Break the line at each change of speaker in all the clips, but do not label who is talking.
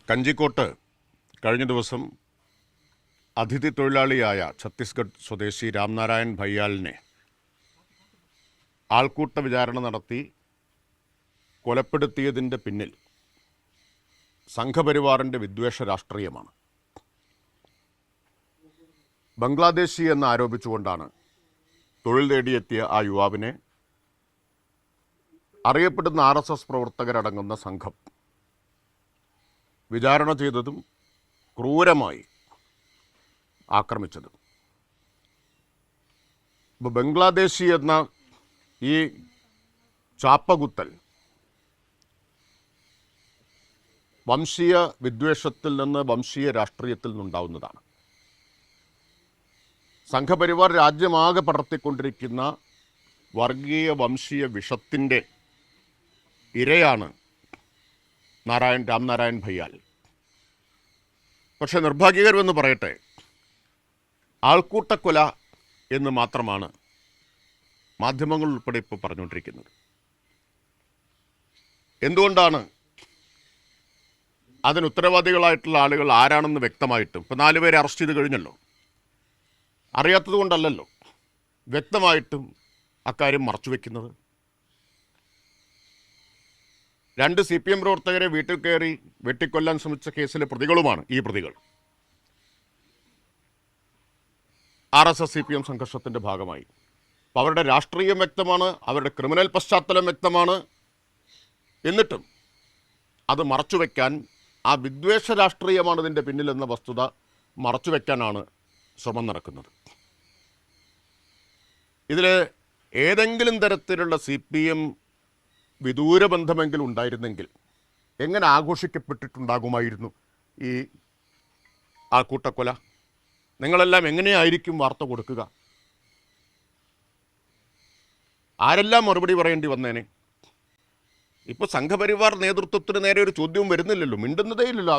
കഞ്ചിക്കോട്ട് കഴിഞ്ഞ ദിവസം അതിഥി തൊഴിലാളിയായ ഛത്തീസ്ഗഡ് സ്വദേശി രാംനാരായൺ ഭയ്യാലിനെ ആൾക്കൂട്ട വിചാരണ നടത്തി കൊലപ്പെടുത്തിയതിൻ്റെ പിന്നിൽ സംഘപരിവാറിൻ്റെ വിദ്വേഷ രാഷ്ട്രീയമാണ്. ബംഗ്ലാദേശി എന്ന് ആരോപിച്ചുകൊണ്ടാണ് തൊഴിൽ തേടിയെത്തിയ ആ യുവാവിനെ അറിയപ്പെടുന്ന RSS പ്രവർത്തകരടങ്ങുന്ന സംഘം വിചാരണ ചെയ്തതും ക്രൂരമായി ആക്രമിച്ചതും. ഇപ്പോൾ ബംഗ്ലാദേശി എന്ന ഈ ചാപ്പകുത്തൽ വംശീയ വിദ്വേഷത്തിൽ നിന്ന് വംശീയ രാഷ്ട്രീയത്തിൽ നിന്നുണ്ടാവുന്നതാണ്. സംഘപരിവാർ രാജ്യമാകെ പടർത്തിക്കൊണ്ടിരിക്കുന്ന വർഗീയ വംശീയ വിഷത്തിൻ്റെ ഇരയാണ് രാംനാരായൺ ഭയ്യാൽ. പക്ഷെ നിർഭാഗ്യകരമെന്ന് പറയട്ടെ, ആൾക്കൂട്ടക്കൊല എന്ന് മാത്രമാണ് മാധ്യമങ്ങൾ ഉൾപ്പെടെ ഇപ്പോൾ പറഞ്ഞുകൊണ്ടിരിക്കുന്നത്. എന്തുകൊണ്ടാണ് അതിന് ഉത്തരവാദികളായിട്ടുള്ള ആളുകൾ ആരാണെന്ന് വ്യക്തമായിട്ടും ഇപ്പോൾ 4 പേരെ അറസ്റ്റ് ചെയ്ത് കഴിഞ്ഞല്ലോ, അറിയാത്തത് കൊണ്ടല്ലല്ലോ, വ്യക്തമായിട്ടും അക്കാര്യം മറച്ചുവെക്കുന്നത്? 2 CPM പ്രവർത്തകരെ വീട്ടിൽ കയറി വെട്ടിക്കൊല്ലാൻ ശ്രമിച്ച കേസിലെ പ്രതികളുമാണ് ഈ പ്രതികൾ. RSS CPM സംഘർഷത്തിൻ്റെ ഭാഗമായി അപ്പോൾ അവരുടെ രാഷ്ട്രീയം വ്യക്തമാണ്, അവരുടെ ക്രിമിനൽ പശ്ചാത്തലം വ്യക്തമാണ്. എന്നിട്ടും അത് മറച്ചുവെക്കാൻ, ആ വിദ്വേഷ രാഷ്ട്രീയമാണ് ഇതിൻ്റെ പിന്നിലെന്ന വസ്തുത മറച്ചുവെക്കാനാണ് ശ്രമം നടക്കുന്നത്. ഇതിൽ ഏതെങ്കിലും തരത്തിലുള്ള CPM വിദൂര ബന്ധമെങ്കിലും ഉണ്ടായിരുന്നെങ്കിൽ എങ്ങനെ ആഘോഷിക്കപ്പെട്ടിട്ടുണ്ടാകുമായിരുന്നു ഈ ആൾക്കൂട്ടക്കൊല? നിങ്ങളെല്ലാം എങ്ങനെയായിരിക്കും വാർത്ത കൊടുക്കുക? ആരെല്ലാം മറുപടി പറയേണ്ടി വന്നേനെ? ഇപ്പോൾ സംഘപരിവാർ നേതൃത്വത്തിന് നേരെ ഒരു ചോദ്യവും വരുന്നില്ലല്ലോ, മിണ്ടുന്നതേ ഇല്ലല്ലോ.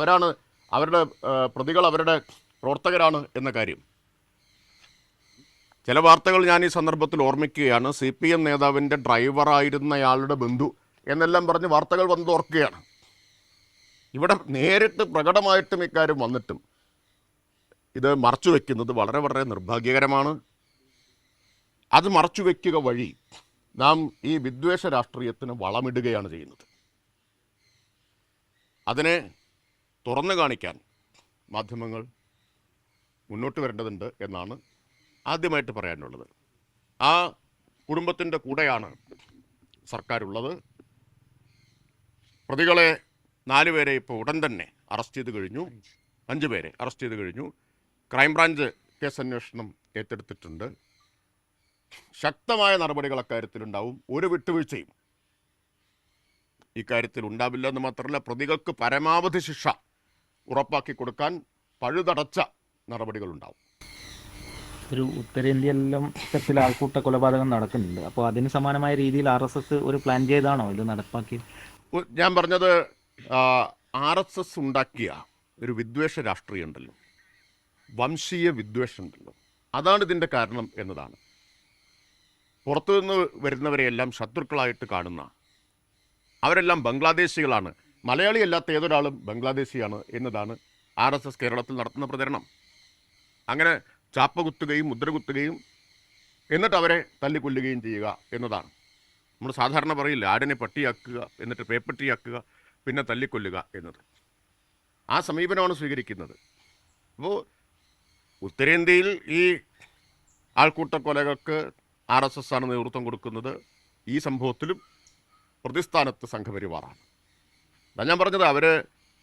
അവരുടെ പ്രതികൾ അവരുടെ പ്രവർത്തകരാണ് എന്ന കാര്യം. ചില വാർത്തകൾ ഞാൻ ഈ സന്ദർഭത്തിൽ ഓർമ്മിക്കുകയാണ്. CPM നേതാവിൻ്റെ ഡ്രൈവറായിരുന്നയാളുടെ ബന്ധു എന്നെല്ലാം പറഞ്ഞ് വാർത്തകൾ വന്ന് ഓർക്കുകയാണ്. ഇവിടെ നേരിട്ട് പ്രകടമായിട്ടും ഇക്കാര്യം വന്നിട്ടും ഇത് മറച്ചുവെക്കുന്നത് വളരെ വളരെ നിർഭാഗ്യകരമാണ്. അത് മറച്ചുവെക്കുക വഴി നാം ഈ വിദ്വേഷ രാഷ്ട്രീയത്തിന് വളമിടുകയാണ് ചെയ്യുന്നത്. അതിനെ തുറന്നു കാണിക്കാൻ മാധ്യമങ്ങൾ മുന്നോട്ട് വരേണ്ടതുണ്ട് എന്നാണ് ആദ്യമായിട്ട് പറയാനുള്ളത്. ആ കുടുംബത്തിൻ്റെ കൂടെയാണ് സർക്കാരുള്ളത്. പ്രതികളെ 4 പേരെ ഇപ്പോൾ ഉടൻ തന്നെ അറസ്റ്റ് ചെയ്ത് കഴിഞ്ഞു. 5 പേരെ അറസ്റ്റ് ചെയ്ത് കഴിഞ്ഞു. ക്രൈംബ്രാഞ്ച് കേസ് അന്വേഷണം ഏറ്റെടുത്തിട്ടുണ്ട്. ശക്തമായ നടപടികൾ അക്കാര്യത്തിലുണ്ടാവും. ഒരു വിട്ടുവീഴ്ചയും ഇക്കാര്യത്തിൽ ഉണ്ടാവില്ല എന്ന് മാത്രമല്ല, പ്രതികൾക്ക് പരമാവധി ശിക്ഷ ഉറപ്പാക്കി കൊടുക്കാൻ പഴുതടച്ച നടപടികളുണ്ടാവും.
ഒരു ഉത്തരേന്ത്യയിലെല്ലാം ഇത്തരത്തിൽ ആൾക്കൂട്ട കൊലപാതകം നടക്കുന്നുണ്ട്. അപ്പോൾ അതിന് സമാനമായ രീതിയിൽ RSS ഒരു പ്ലാൻ ചെയ്താണോ ഇത് നടപ്പാക്കിയത്?
ഞാൻ പറഞ്ഞത് RSS ഉണ്ടാക്കിയ ഒരു വിദ്വേഷ രാഷ്ട്രീയം ഉണ്ടല്ലോ, വംശീയ വിദ്വേഷം ഉണ്ടല്ലോ, അതാണ് ഇതിൻ്റെ കാരണം എന്നതാണ്. പുറത്തുനിന്ന് വരുന്നവരെയെല്ലാം ശത്രുക്കളായിട്ട് കാണുന്ന, അവരെല്ലാം ബംഗ്ലാദേശികളാണ്, മലയാളി അല്ലാത്ത ഏതൊരാളും ബംഗ്ലാദേശിയാണ് എന്നതാണ് RSS കേരളത്തിൽ നടത്തുന്ന പ്രചരണം. അങ്ങനെ ചാപ്പ കുത്തുകയും മുദ്ര കുത്തുകയും എന്നിട്ട് അവരെ തല്ലിക്കൊല്ലുകയും ചെയ്യുക എന്നതാണ്. നമ്മൾ സാധാരണ പറയില്ല, ആടിനെ പട്ടിയാക്കുക എന്നിട്ട് പേപ്പട്ടിയാക്കുക പിന്നെ തല്ലിക്കൊല്ലുക എന്നത്. ആ സമീപനമാണ് സ്വീകരിക്കുന്നത്. അപ്പോൾ ഉത്തരേന്ത്യയിൽ ഈ ആൾക്കൂട്ട കൊലകൾക്ക് RSS ആണ് നേതൃത്വം കൊടുക്കുന്നത്. ഈ സംഭവത്തിലും പ്രതിസ്ഥാനത്ത് സംഘപരിവാറാണ്. ഞാൻ പറഞ്ഞത്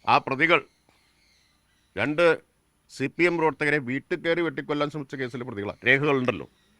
ആ പ്രതികൾ 2 CPM പ്രവർത്തകരെ വീട്ടിൽ കയറി വെട്ടിക്കൊല്ലാൻ ശ്രമിച്ച കേസിലെ പ്രതികളാണ്. രേഖകളുണ്ടല്ലോ.